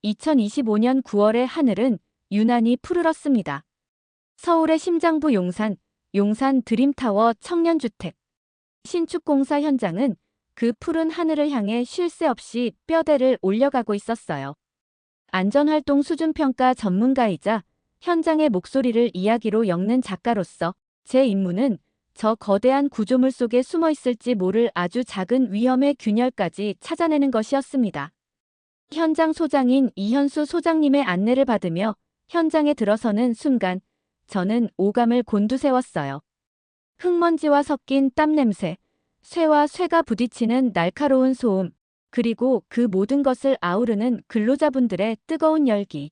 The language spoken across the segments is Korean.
2025년 9월의 하늘은 유난히 푸르렀습니다. 서울의 심장부 용산 드림타워 청년주택 신축공사 현장은 그 푸른 하늘을 향해 쉴 새 없이 뼈대를 올려가고 있었어요. 안전활동 수준평가 전문가이자 현장의 목소리를 이야기로 엮는 작가로서 제 임무는 저 거대한 구조물 속에 숨어 있을지 모를 아주 작은 위험의 균열까지 찾아내는 것이었습니다. 현장 소장인 이현수 소장님의 안내를 받으며 현장에 들어서는 순간 저는 오감을 곤두세웠어요. 흙먼지와 섞인 땀 냄새, 쇠와 쇠가 부딪히는 날카로운 소음, 그리고 그 모든 것을 아우르는 근로자분들의 뜨거운 열기.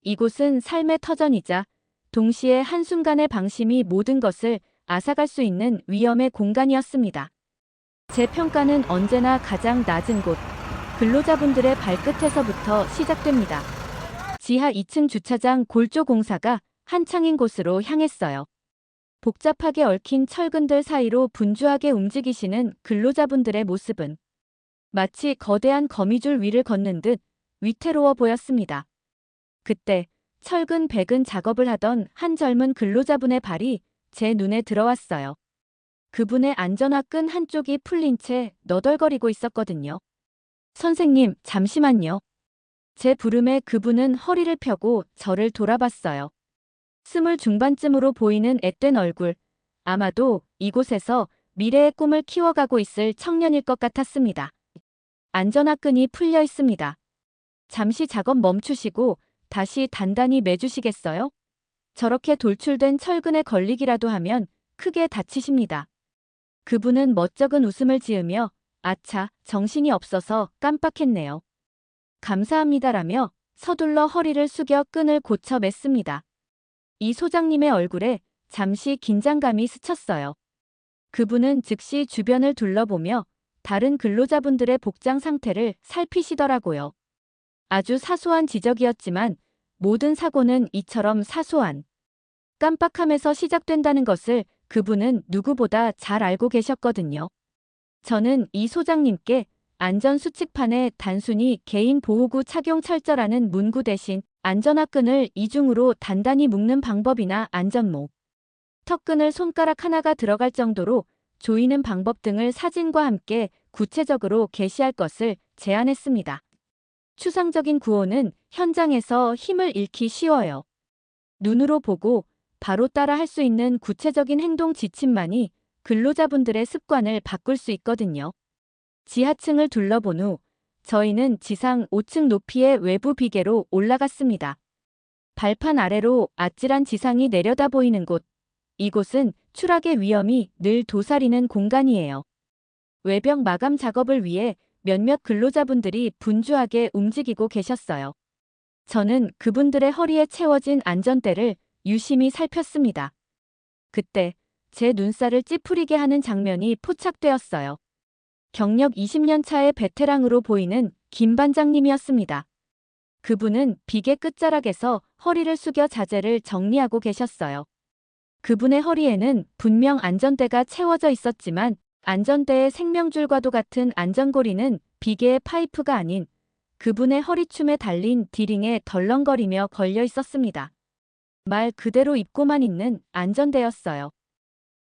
이곳은 삶의 터전이자 동시에 한순간의 방심이 모든 것을 앗아갈 수 있는 위험의 공간이었습니다. 제 평가는 언제나 가장 낮은 곳, 근로자분들의 발끝에서부터 시작됩니다. 지하 2층 주차장 골조 공사가 한창인 곳으로 향했어요. 복잡하게 얽힌 철근들 사이로 분주하게 움직이시는 근로자분들의 모습은 마치 거대한 거미줄 위를 걷는 듯 위태로워 보였습니다. 그때 철근 배근 작업을 하던 한 젊은 근로자분의 발이 제 눈에 들어왔어요. 그분의 안전화 끈 한쪽이 풀린 채 너덜거리고 있었거든요. 선생님, 잠시만요. 제 부름에 그분은 허리를 펴고 저를 돌아봤어요. 스물 중반쯤으로 보이는 앳된 얼굴, 아마도 이곳에서 미래의 꿈을 키워가고 있을 청년일 것 같았습니다. 안전화 끈이 풀려 있습니다. 잠시 작업 멈추시고 다시 단단히 매주시겠어요? 저렇게 돌출된 철근에 걸리기라도 하면 크게 다치십니다. 그분은 멋쩍은 웃음을 지으며 아차, 정신이 없어서 깜빡했네요. 감사합니다라며 서둘러 허리를 숙여 끈을 고쳐 맸습니다. 이 소장님의 얼굴에 잠시 긴장감이 스쳤어요. 그분은 즉시 주변을 둘러보며 다른 근로자분들의 복장 상태를 살피시더라고요. 아주 사소한 지적이었지만 모든 사고는 이처럼 사소한 깜빡함에서 시작된다는 것을 그분은 누구보다 잘 알고 계셨거든요. 저는 이 소장님께 안전수칙판에 단순히 개인 보호구 착용 철저라는 문구 대신 안전화 끈을 이중으로 단단히 묶는 방법이나 안전모, 턱끈을 손가락 하나가 들어갈 정도로 조이는 방법 등을 사진과 함께 구체적으로 게시할 것을 제안했습니다. 추상적인 구호는 현장에서 힘을 잃기 쉬워요. 눈으로 보고 바로 따라 할 수 있는 구체적인 행동 지침만이 근로자분들의 습관을 바꿀 수 있거든요. 지하층을 둘러본 후 저희는 지상 5층 높이의 외부 비계로 올라갔습니다. 발판 아래로 아찔한 지상이 내려다 보이는 곳. 이곳은 추락의 위험이 늘 도사리는 공간이에요. 외벽 마감 작업을 위해 몇몇 근로자분들이 분주하게 움직이고 계셨어요. 저는 그분들의 허리에 채워진 안전대를 유심히 살폈습니다. 그때 제 눈살을 찌푸리게 하는 장면이 포착되었어요. 경력 20년 차의 베테랑으로 보이는 김 반장님이었습니다. 그분은 비계 끝자락에서 허리를 숙여 자재를 정리하고 계셨어요. 그분의 허리에는 분명 안전대가 채워져 있었지만 안전대의 생명줄과도 같은 안전고리는 비계의 파이프가 아닌 그분의 허리춤에 달린 디링에 덜렁거리며 걸려 있었습니다. 말 그대로 입고만 있는 안전대였어요.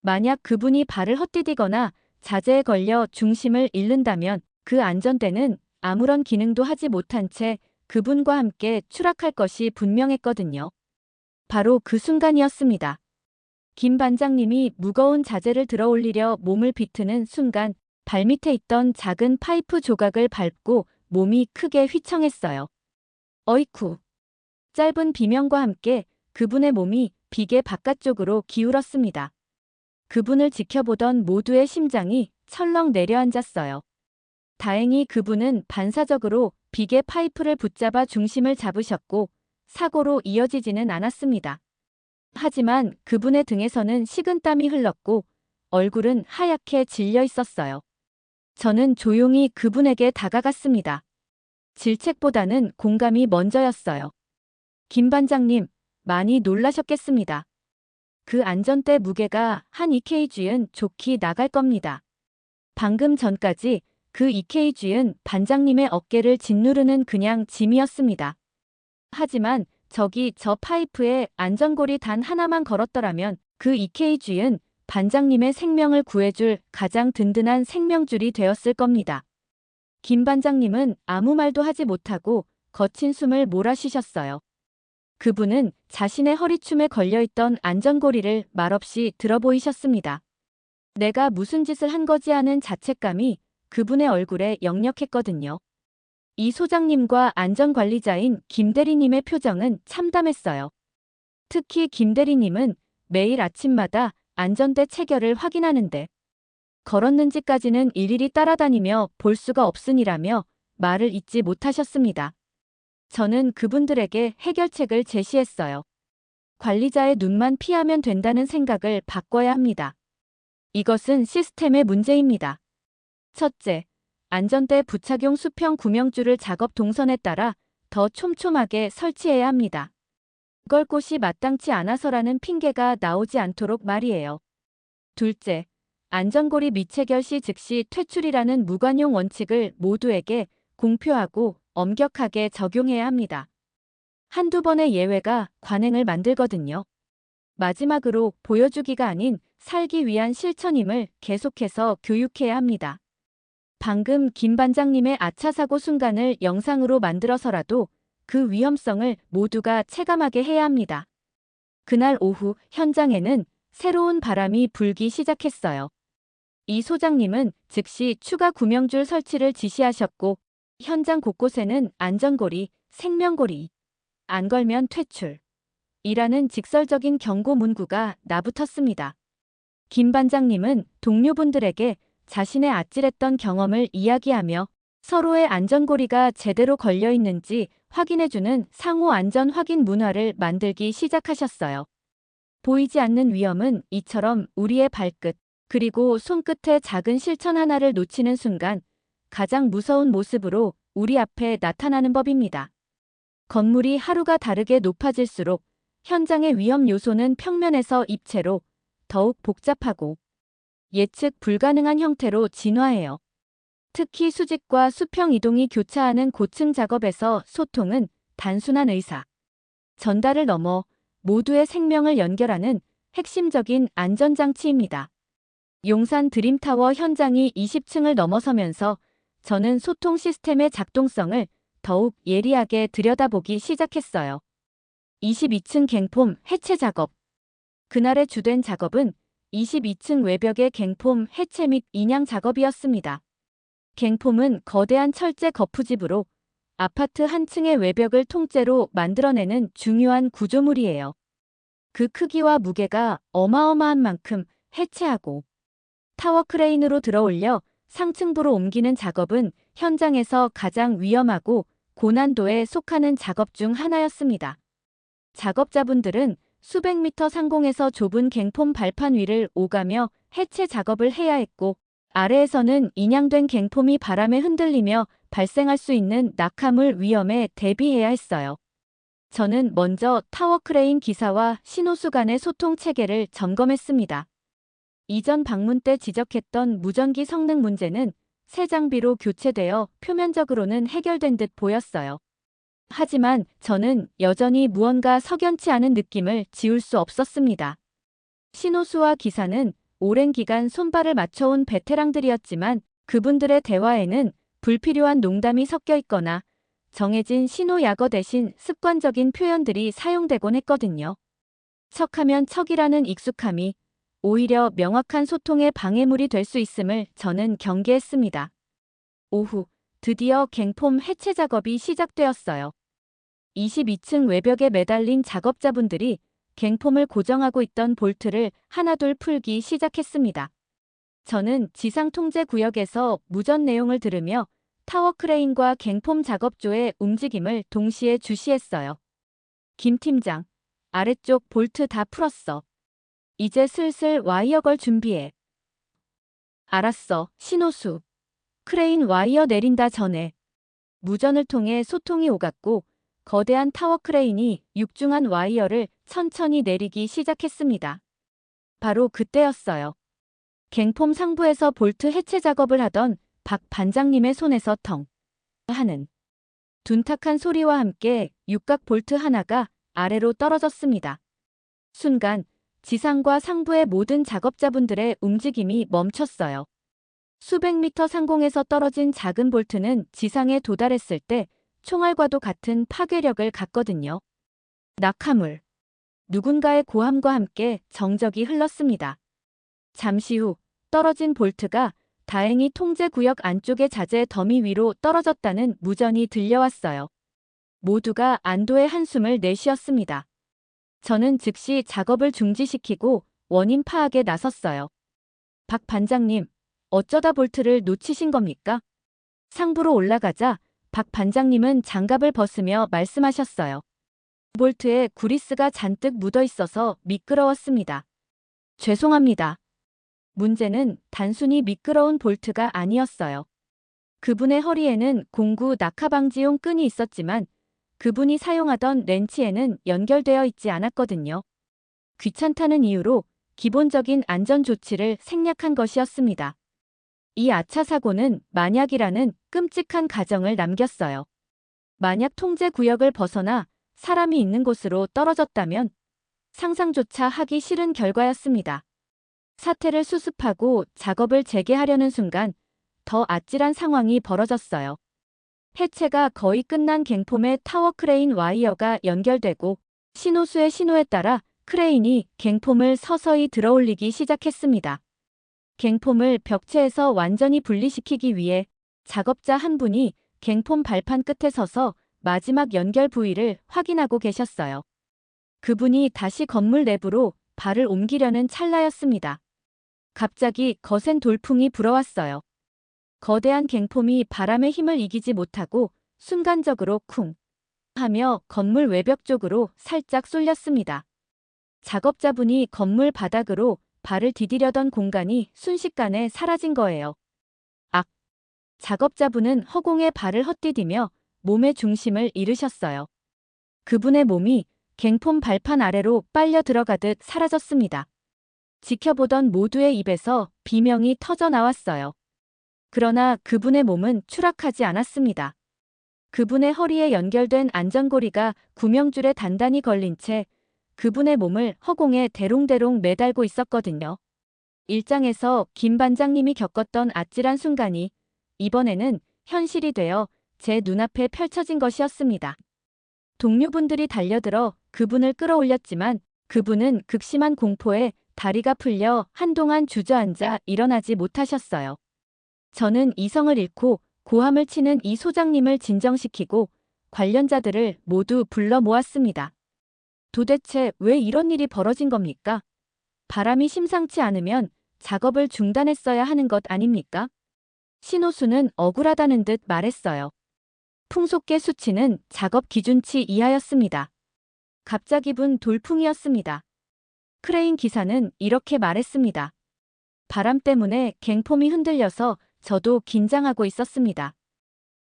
만약 그분이 발을 헛디디거나 자재에 걸려 중심을 잃는다면 그 안전대는 아무런 기능도 하지 못한 채 그분과 함께 추락할 것이 분명했거든요. 바로 그 순간이었습니다. 김 반장님이 무거운 자재를 들어 올리려 몸을 비트는 순간 발밑에 있던 작은 파이프 조각을 밟고 몸이 크게 휘청했어요. 어이쿠. 짧은 비명과 함께 그분의 몸이 비계 바깥쪽으로 기울었습니다. 그분을 지켜보던 모두의 심장이 철렁 내려앉았어요. 다행히 그분은 반사적으로 비계 파이프를 붙잡아 중심을 잡으셨고 사고로 이어지지는 않았습니다. 하지만 그분의 등에서는 식은땀이 흘렀고 얼굴은 하얗게 질려 있었어요. 저는 조용히 그분에게 다가갔습니다. 질책보다는 공감이 먼저였어요. 김 반장님, 많이 놀라셨겠습니다. 그 안전대 무게가 한 2kg은 좋게 나갈 겁니다. 방금 전까지 그 EKG은 반장님의 어깨를 짓누르는 그냥 짐이었습니다. 하지만 저 파이프에 안전고리 단 하나만 걸었더라면 그 EKG은 반장님의 생명을 구해줄 가장 든든한 생명줄이 되었을 겁니다. 김 반장님은 아무 말도 하지 못하고 거친 숨을 몰아쉬셨어요. 그분은 자신의 허리춤에 걸려있던 안전고리를 말없이 들어보이셨습니다. 내가 무슨 짓을 한 거지 하는 자책감이 그분의 얼굴에 역력했거든요. 이 소장님과 안전관리자인 김 대리님의 표정은 참담했어요. 특히 김 대리님은 매일 아침마다 안전대 체결을 확인하는데 걸었는지까지는 일일이 따라다니며 볼 수가 없으니라며 말을 잇지 못하셨습니다. 저는 그분들에게 해결책을 제시했어요. 관리자의 눈만 피하면 된다는 생각을 바꿔야 합니다. 이것은 시스템의 문제입니다. 첫째, 안전대 부착용 수평 구명줄을 작업 동선에 따라 더 촘촘하게 설치해야 합니다. 걸 곳이 마땅치 않아서라는 핑계가 나오지 않도록 말이에요. 둘째, 안전고리 미체결 시 즉시 퇴출이라는 무관용 원칙을 모두에게 공표하고 엄격하게 적용해야 합니다. 한두 번의 예외가 관행을 만들거든요. 마지막으로 보여주기가 아닌 살기 위한 실천임을 계속해서 교육해야 합니다. 방금 김 반장님의 아차 사고 순간을 영상으로 만들어서라도 그 위험성을 모두가 체감하게 해야 합니다. 그날 오후 현장에는 새로운 바람이 불기 시작했어요. 이 소장님은 즉시 추가 구명줄 설치를 지시하셨고 현장 곳곳에는 안전고리, 생명고리, 안 걸면 퇴출 이라는 직설적인 경고 문구가 나붙었습니다. 김 반장님은 동료분들에게 자신의 아찔했던 경험을 이야기하며 서로의 안전고리가 제대로 걸려 있는지 확인해주는 상호 안전 확인 문화를 만들기 시작하셨어요. 보이지 않는 위험은 이처럼 우리의 발끝, 그리고 손끝에 작은 실천 하나를 놓치는 순간 가장 무서운 모습으로 우리 앞에 나타나는 법입니다. 건물이 하루가 다르게 높아질수록 현장의 위험 요소는 평면에서 입체로 더욱 복잡하고 예측 불가능한 형태로 진화해요. 특히 수직과 수평 이동이 교차하는 고층 작업에서 소통은 단순한 의사 전달을 넘어 모두의 생명을 연결하는 핵심적인 안전장치입니다. 용산 드림타워 현장이 20층을 넘어서면서 저는 소통 시스템의 작동성을 더욱 예리하게 들여다보기 시작했어요. 22층 갱폼 해체 작업. 그날의 주된 작업은 22층 외벽의 갱폼 해체 및 인양 작업이었습니다. 갱폼은 거대한 철제 거푸집으로 아파트 한 층의 외벽을 통째로 만들어내는 중요한 구조물이에요. 그 크기와 무게가 어마어마한 만큼 해체하고 타워 크레인으로 들어올려 상층부로 옮기는 작업은 현장에서 가장 위험하고 고난도에 속하는 작업 중 하나였습니다. 작업자분들은 수백 미터 상공에서 좁은 갱폼 발판 위를 오가며 해체 작업을 해야 했고 아래에서는 인양된 갱폼이 바람에 흔들리며 발생할 수 있는 낙하물 위험에 대비해야 했어요. 저는 먼저 타워 크레인 기사와 신호수 간의 소통 체계를 점검했습니다. 이전 방문 때 지적했던 무전기 성능 문제는 새 장비로 교체되어 표면적으로는 해결된 듯 보였어요. 하지만 저는 여전히 무언가 석연치 않은 느낌을 지울 수 없었습니다. 신호수와 기사는 오랜 기간 손발을 맞춰온 베테랑들이었지만 그분들의 대화에는 불필요한 농담이 섞여 있거나 정해진 신호 약어 대신 습관적인 표현들이 사용되곤 했거든요. 척하면 척이라는 익숙함이 오히려 명확한 소통의 방해물이 될 수 있음을 저는 경계했습니다. 오후, 드디어 갱폼 해체 작업이 시작되었어요. 22층 외벽에 매달린 작업자분들이 갱폼을 고정하고 있던 볼트를 하나둘 풀기 시작했습니다. 저는 지상 통제 구역에서 무전 내용을 들으며 타워 크레인과 갱폼 작업조의 움직임을 동시에 주시했어요. 김 팀장, 아래쪽 볼트 다 풀었어. 이제 슬슬 와이어 걸 준비해. 알았어, 신호수. 크레인 와이어 내린다 전에. 무전을 통해 소통이 오갔고 거대한 타워 크레인이 육중한 와이어를 천천히 내리기 시작했습니다. 바로 그때였어요. 갱폼 상부에서 볼트 해체 작업을 하던 박 반장님의 손에서 텅 하는 둔탁한 소리와 함께 육각 볼트 하나가 아래로 떨어졌습니다. 순간 지상과 상부의 모든 작업자분들의 움직임이 멈췄어요. 수백 미터 상공에서 떨어진 작은 볼트는 지상에 도달했을 때 총알과도 같은 파괴력을 갖거든요. 낙하물. 누군가의 고함과 함께 정적이 흘렀습니다. 잠시 후 떨어진 볼트가 다행히 통제구역 안쪽의 자재 더미 위로 떨어졌다는 무전이 들려왔어요. 모두가 안도의 한숨을 내쉬었습니다. 저는 즉시 작업을 중지시키고 원인 파악에 나섰어요. 박 반장님, 어쩌다 볼트를 놓치신 겁니까? 상부로 올라가자 박 반장님은 장갑을 벗으며 말씀하셨어요. 볼트에 구리스가 잔뜩 묻어 있어서 미끄러웠습니다. 죄송합니다. 문제는 단순히 미끄러운 볼트가 아니었어요. 그분의 허리에는 공구 낙하방지용 끈이 있었지만 그분이 사용하던 렌치에는 연결되어 있지 않았거든요. 귀찮다는 이유로 기본적인 안전조치를 생략한 것이었습니다. 이 아차 사고는 만약이라는 끔찍한 가정을 남겼어요. 만약 통제 구역을 벗어나 사람이 있는 곳으로 떨어졌다면 상상조차 하기 싫은 결과였습니다. 사태를 수습하고 작업을 재개하려는 순간 더 아찔한 상황이 벌어졌어요. 해체가 거의 끝난 갱폼의 타워 크레인 와이어가 연결되고 신호수의 신호에 따라 크레인이 갱폼을 서서히 들어올리기 시작했습니다. 갱폼을 벽체에서 완전히 분리시키기 위해 작업자 한 분이 갱폼 발판 끝에 서서 마지막 연결 부위를 확인하고 계셨어요. 그분이 다시 건물 내부로 발을 옮기려는 찰나였습니다. 갑자기 거센 돌풍이 불어왔어요. 거대한 갱폼이 바람의 힘을 이기지 못하고 순간적으로 쿵 하며 건물 외벽 쪽으로 살짝 쏠렸습니다. 작업자분이 건물 바닥으로 발을 디디려던 공간이 순식간에 사라진 거예요. 악! 작업자분은 허공에 발을 헛디디며 몸의 중심을 잃으셨어요. 그분의 몸이 갱폼 발판 아래로 빨려 들어가듯 사라졌습니다. 지켜보던 모두의 입에서 비명이 터져 나왔어요. 그러나 그분의 몸은 추락하지 않았습니다. 그분의 허리에 연결된 안전고리가 구명줄에 단단히 걸린 채 그분의 몸을 허공에 대롱대롱 매달고 있었거든요. 일장에서 김 반장님이 겪었던 아찔한 순간이 이번에는 현실이 되어 제 눈앞에 펼쳐진 것이었습니다. 동료분들이 달려들어 그분을 끌어올렸지만 그분은 극심한 공포에 다리가 풀려 한동안 주저앉아 일어나지 못하셨어요. 저는 이성을 잃고 고함을 치는 이 소장님을 진정시키고 관련자들을 모두 불러 모았습니다. 도대체 왜 이런 일이 벌어진 겁니까? 바람이 심상치 않으면 작업을 중단했어야 하는 것 아닙니까? 신호수는 억울하다는 듯 말했어요. 풍속계 수치는 작업 기준치 이하였습니다. 갑자기 분 돌풍이었습니다. 크레인 기사는 이렇게 말했습니다. 바람 때문에 갱폼이 흔들려서 저도 긴장하고 있었습니다.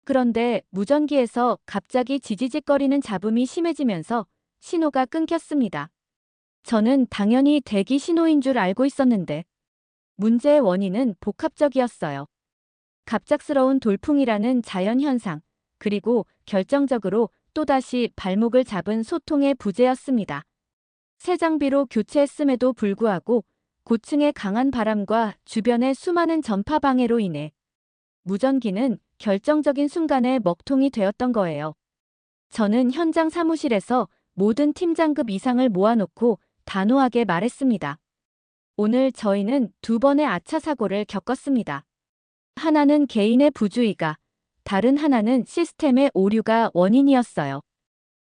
그런데 무전기에서 갑자기 지지직거리는 잡음이 심해지면서 신호가 끊겼습니다. 저는 당연히 대기 신호인 줄 알고 있었는데 문제의 원인은 복합적이었어요. 갑작스러운 돌풍이라는 자연현상, 그리고 결정적으로 또다시 발목을 잡은 소통의 부재였습니다. 새 장비로 교체했음에도 불구하고 고층의 강한 바람과 주변의 수많은 전파 방해로 인해 무전기는 결정적인 순간에 먹통이 되었던 거예요. 저는 현장 사무실에서 모든 팀장급 이상을 모아놓고 단호하게 말했습니다. 오늘 저희는 두 번의 아차 사고를 겪었습니다. 하나는 개인의 부주의가, 다른 하나는 시스템의 오류가 원인이었어요.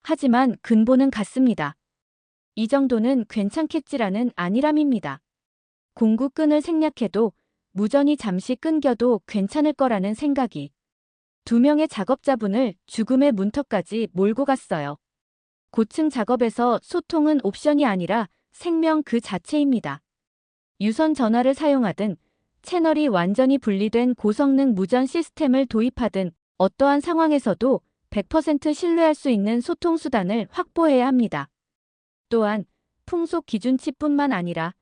하지만 근본은 같습니다. 이 정도는 괜찮겠지라는 안일함입니다. 공구끈을 생략해도 무전이 잠시 끊겨도 괜찮을 거라는 생각이 두 명의 작업자분을 죽음의 문턱까지 몰고 갔어요. 고층 작업에서 소통은 옵션이 아니라 생명 그 자체입니다. 유선 전화를 사용하든 채널이 완전히 분리된 고성능 무전 시스템을 도입하든 어떠한 상황에서도 100% 신뢰할 수 있는 소통 수단을 확보해야 합니다. 또한 풍속 기준치뿐만 아니라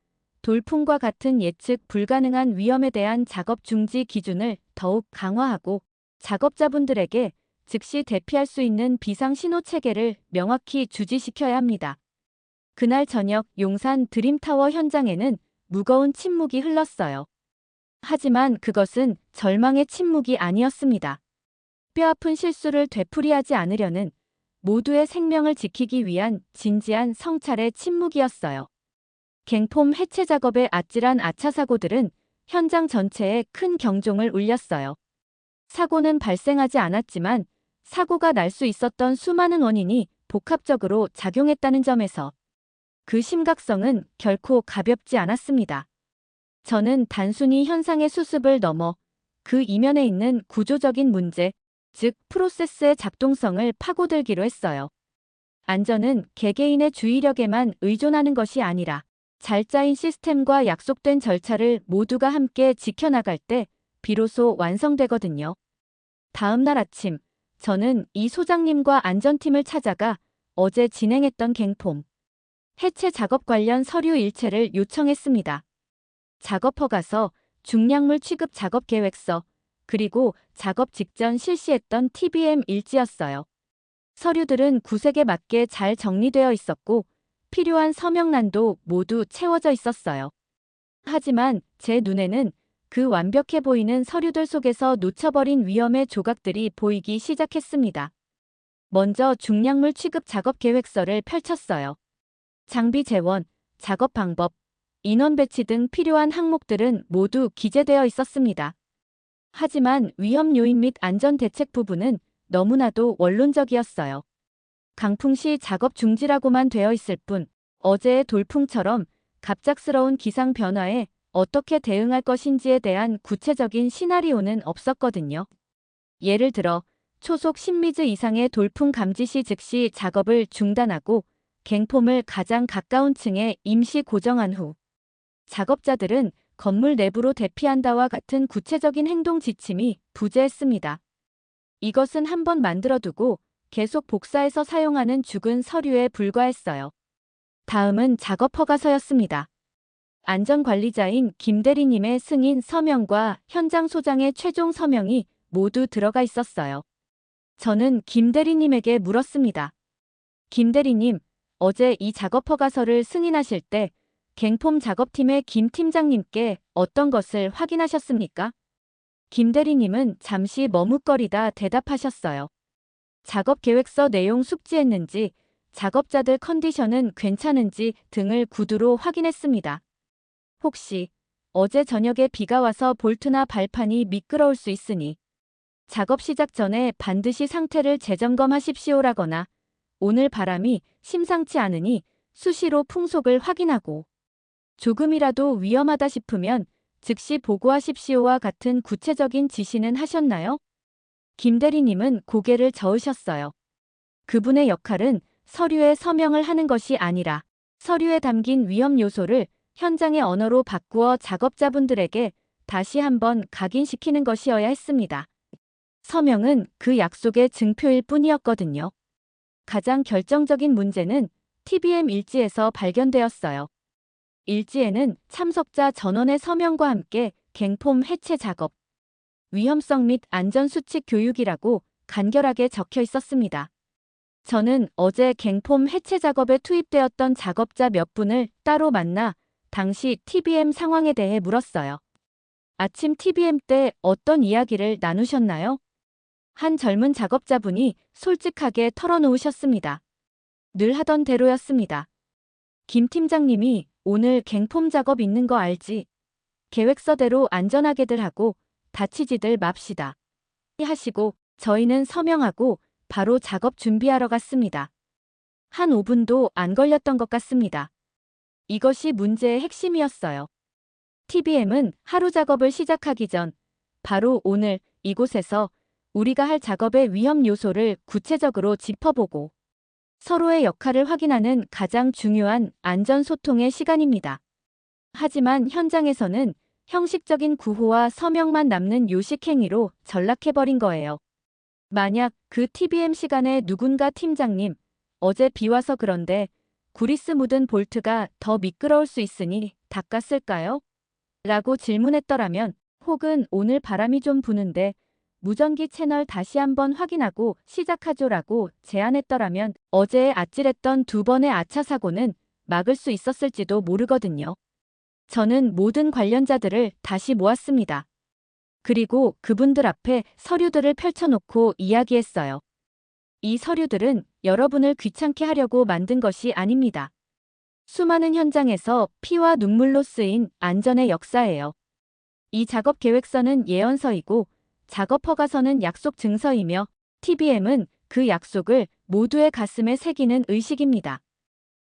돌풍과 같은 예측 불가능한 위험에 대한 작업 중지 기준을 더욱 강화하고 작업자분들에게 즉시 대피할 수 있는 비상 신호 체계를 명확히 주지시켜야 합니다. 그날 저녁 용산 드림타워 현장에는 무거운 침묵이 흘렀어요. 하지만 그것은 절망의 침묵이 아니었습니다. 뼈아픈 실수를 되풀이하지 않으려는 모두의 생명을 지키기 위한 진지한 성찰의 침묵이었어요. 갱폼 해체 작업의 아찔한 아차 사고들은 현장 전체에 큰 경종을 울렸어요. 사고는 발생하지 않았지만 사고가 날 수 있었던 수많은 원인이 복합적으로 작용했다는 점에서 그 심각성은 결코 가볍지 않았습니다. 저는 단순히 현상의 수습을 넘어 그 이면에 있는 구조적인 문제, 즉 프로세스의 작동성을 파고들기로 했어요. 안전은 개개인의 주의력에만 의존하는 것이 아니라 잘 짜인 시스템과 약속된 절차를 모두가 함께 지켜나갈 때 비로소 완성되거든요. 다음 날 아침, 저는 이 소장님과 안전팀을 찾아가 어제 진행했던 갱폼 해체 작업 관련 서류 일체를 요청했습니다. 작업 허가서, 중량물 취급 작업 계획서, 그리고 작업 직전 실시했던 TBM 일지였어요. 서류들은 구색에 맞게 잘 정리되어 있었고 필요한 서명란도 모두 채워져 있었어요. 하지만 제 눈에는 그 완벽해 보이는 서류들 속에서 놓쳐버린 위험의 조각들이 보이기 시작했습니다. 먼저 중량물 취급 작업 계획서를 펼쳤어요. 장비 재원, 작업 방법, 인원 배치 등 필요한 항목들은 모두 기재되어 있었습니다. 하지만 위험 요인 및 안전 대책 부분은 너무나도 원론적이었어요. 강풍 시 작업 중지라고만 되어 있을 뿐 어제의 돌풍처럼 갑작스러운 기상 변화에 어떻게 대응할 것인지에 대한 구체적인 시나리오는 없었거든요. 예를 들어 초속 10미즈 이상의 돌풍 감지 시 즉시 작업을 중단하고 갱폼을 가장 가까운 층에 임시 고정한 후 작업자들은 건물 내부로 대피한다와 같은 구체적인 행동 지침이 부재했습니다. 이것은 한번 만들어두고 계속 복사해서 사용하는 죽은 서류에 불과했어요. 다음은 작업 허가서였습니다. 안전관리자인 김 대리님의 승인 서명과 현장 소장의 최종 서명이 모두 들어가 있었어요. 저는 김 대리님에게 물었습니다. 김 대리님, 어제 이 작업 허가서를 승인하실 때 갱폼 작업팀의 김 팀장님께 어떤 것을 확인하셨습니까? 김 대리님은 잠시 머뭇거리다 대답하셨어요. 작업 계획서 내용 숙지했는지, 작업자들 컨디션은 괜찮은지 등을 구두로 확인했습니다. 혹시 어제 저녁에 비가 와서 볼트나 발판이 미끄러울 수 있으니 작업 시작 전에 반드시 상태를 재점검하십시오라거나 오늘 바람이 심상치 않으니 수시로 풍속을 확인하고 조금이라도 위험하다 싶으면 즉시 보고하십시오와 같은 구체적인 지시는 하셨나요? 김 대리님은 고개를 저으셨어요. 그분의 역할은 서류에 서명을 하는 것이 아니라 서류에 담긴 위험 요소를 현장의 언어로 바꾸어 작업자분들에게 다시 한번 각인시키는 것이어야 했습니다. 서명은 그 약속의 증표일 뿐이었거든요. 가장 결정적인 문제는 TBM 일지에서 발견되었어요. 일지에는 참석자 전원의 서명과 함께 갱폼 해체 작업, 위험성 및 안전수칙 교육이라고 간결하게 적혀 있었습니다. 저는 어제 갱폼 해체 작업에 투입되었던 작업자 몇 분을 따로 만나 당시 TBM 상황에 대해 물었어요. 아침 TBM 때 어떤 이야기를 나누셨나요? 한 젊은 작업자분이 솔직하게 털어놓으셨습니다. 늘 하던 대로였습니다. 김 팀장님이 오늘 갱폼 작업 있는 거 알지? 계획서대로 안전하게들 하고 다치지들 맙시다. 하시고 저희는 서명하고 바로 작업 준비하러 갔습니다. 한 5분도 안 걸렸던 것 같습니다. 이것이 문제의 핵심이었어요. TBM은 하루 작업을 시작하기 전 바로 오늘 이곳에서 우리가 할 작업의 위험 요소를 구체적으로 짚어보고 서로의 역할을 확인하는 가장 중요한 안전소통의 시간입니다. 하지만 현장에서는 형식적인 구호와 서명만 남는 요식행위로 전락해버린 거예요. 만약 그 TBM 시간에 누군가 팀장님, 어제 비 와서 그런데 구리스 묻은 볼트가 더 미끄러울 수 있으니 닦았을까요? 라고 질문했더라면, 혹은 오늘 바람이 좀 부는데 무전기 채널 다시 한번 확인하고 시작하죠라고 제안했더라면 어제의 아찔했던 두 번의 아차 사고는 막을 수 있었을지도 모르거든요. 저는 모든 관련자들을 다시 모았습니다. 그리고 그분들 앞에 서류들을 펼쳐놓고 이야기했어요. 이 서류들은 여러분을 귀찮게 하려고 만든 것이 아닙니다. 수많은 현장에서 피와 눈물로 쓰인 안전의 역사예요. 이 작업 계획서는 예언서이고 작업 허가서는 약속 증서이며 TBM은 그 약속을 모두의 가슴에 새기는 의식입니다.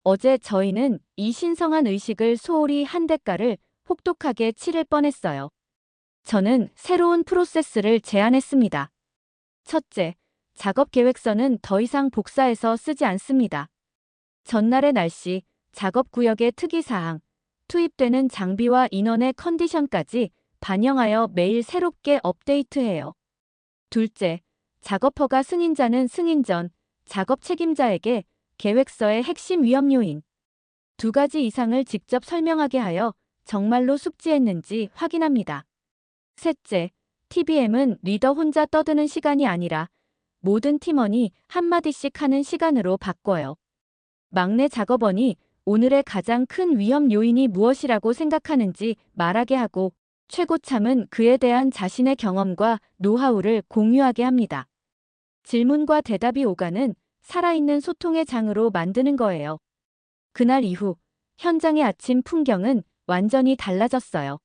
어제 저희는 이 신성한 의식을 소홀히 한 대가를 혹독하게 치를 뻔했어요. 저는 새로운 프로세스를 제안했습니다. 첫째, 작업 계획서는 더 이상 복사해서 쓰지 않습니다. 전날의 날씨, 작업 구역의 특이사항, 투입되는 장비와 인원의 컨디션까지 반영하여 매일 새롭게 업데이트해요. 둘째, 작업허가 승인자는 승인 전 작업 책임자에게 계획서의 핵심 위험 요인 두 가지 이상을 직접 설명하게 하여 정말로 숙지했는지 확인합니다. 셋째, TBM은 리더 혼자 떠드는 시간이 아니라 모든 팀원이 한마디씩 하는 시간으로 바꿔요. 막내 작업원이 오늘의 가장 큰 위험 요인이 무엇이라고 생각하는지 말하게 하고 최고참은 그에 대한 자신의 경험과 노하우를 공유하게 합니다. 질문과 대답이 오가는 살아있는 소통의 장으로 만드는 거예요. 그날 이후 현장의 아침 풍경은 완전히 달라졌어요.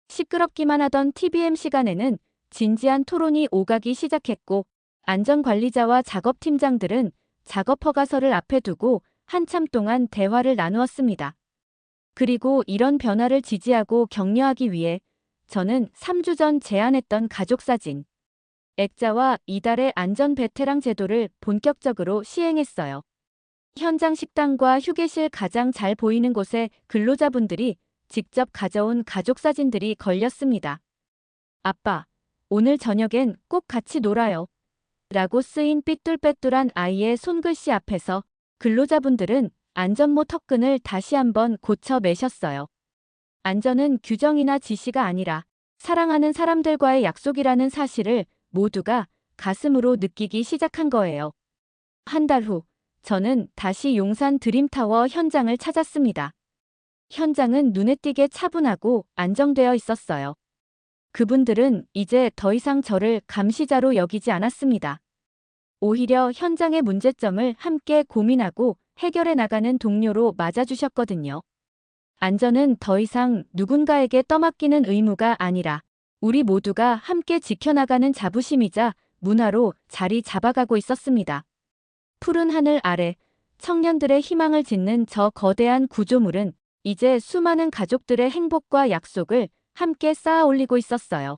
시끄럽기만 하던 TBM 시간에는 진지한 토론이 오가기 시작했고 안전관리자와 작업팀장들은 작업 허가서를 앞에 두고 한참 동안 대화를 나누었습니다. 그리고 이런 변화를 지지하고 격려하기 위해 저는 3주 전 제안했던 가족사진, 액자와 이달의 안전 베테랑 제도를 본격적으로 시행했어요. 현장 식당과 휴게실 가장 잘 보이는 곳에 근로자분들이 직접 가져온 가족사진들이 걸렸습니다. 아빠, 오늘 저녁엔 꼭 같이 놀아요. 라고 쓰인 삐뚤빼뚤한 아이의 손글씨 앞에서 근로자분들은 안전모 턱끈을 다시 한번 고쳐 매셨어요. 안전은 규정이나 지시가 아니라 사랑하는 사람들과의 약속이라는 사실을 모두가 가슴으로 느끼기 시작한 거예요. 한 달 후, 저는 다시 용산 드림타워 현장을 찾았습니다. 현장은 눈에 띄게 차분하고 안정되어 있었어요. 그분들은 이제 더 이상 저를 감시자로 여기지 않았습니다. 오히려 현장의 문제점을 함께 고민하고 해결해 나가는 동료로 맞아주셨거든요. 안전은 더 이상 누군가에게 떠맡기는 의무가 아니라 우리 모두가 함께 지켜나가는 자부심이자 문화로 자리 잡아가고 있었습니다. 푸른 하늘 아래 청년들의 희망을 짓는 저 거대한 구조물은 이제 수많은 가족들의 행복과 약속을 함께 쌓아 올리고 있었어요.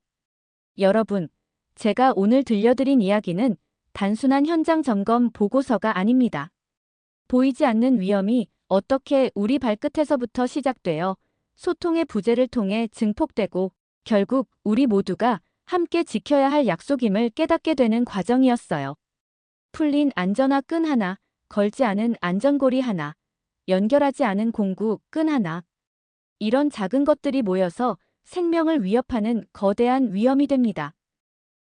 여러분, 제가 오늘 들려드린 이야기는 단순한 현장 점검 보고서가 아닙니다. 보이지 않는 위험이 어떻게 우리 발끝에서부터 시작되어 소통의 부재를 통해 증폭되고 결국 우리 모두가 함께 지켜야 할 약속임을 깨닫게 되는 과정이었어요. 풀린 안전화 끈 하나, 걸지 않은 안전고리 하나, 연결하지 않은 공구 끈 하나. 이런 작은 것들이 모여서 생명을 위협하는 거대한 위험이 됩니다.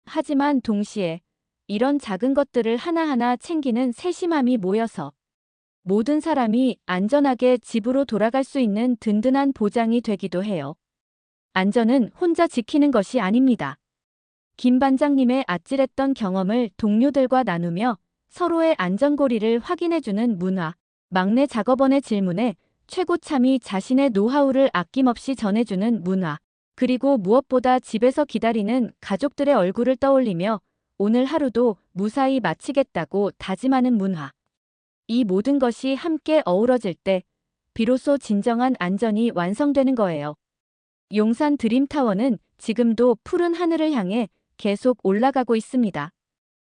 하지만 동시에 이런 작은 것들을 하나하나 챙기는 세심함이 모여서 모든 사람이 안전하게 집으로 돌아갈 수 있는 든든한 보장이 되기도 해요. 안전은 혼자 지키는 것이 아닙니다. 김 반장님의 아찔했던 경험을 동료들과 나누며 서로의 안전고리를 확인해주는 문화, 막내 작업원의 질문에 최고참이 자신의 노하우를 아낌없이 전해주는 문화, 그리고 무엇보다 집에서 기다리는 가족들의 얼굴을 떠올리며 오늘 하루도 무사히 마치겠다고 다짐하는 문화. 이 모든 것이 함께 어우러질 때 비로소 진정한 안전이 완성되는 거예요. 용산 드림타워는 지금도 푸른 하늘을 향해 계속 올라가고 있습니다.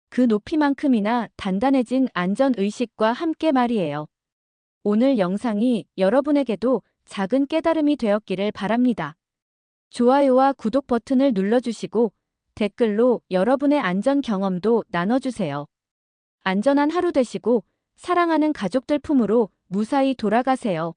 그 높이만큼이나 단단해진 안전의식과 함께 말이에요. 오늘 영상이 여러분에게도 작은 깨달음이 되었기를 바랍니다. 좋아요와 구독 버튼을 눌러주시고 댓글로 여러분의 안전 경험도 나눠주세요. 안전한 하루 되시고 사랑하는 가족들 품으로 무사히 돌아가세요.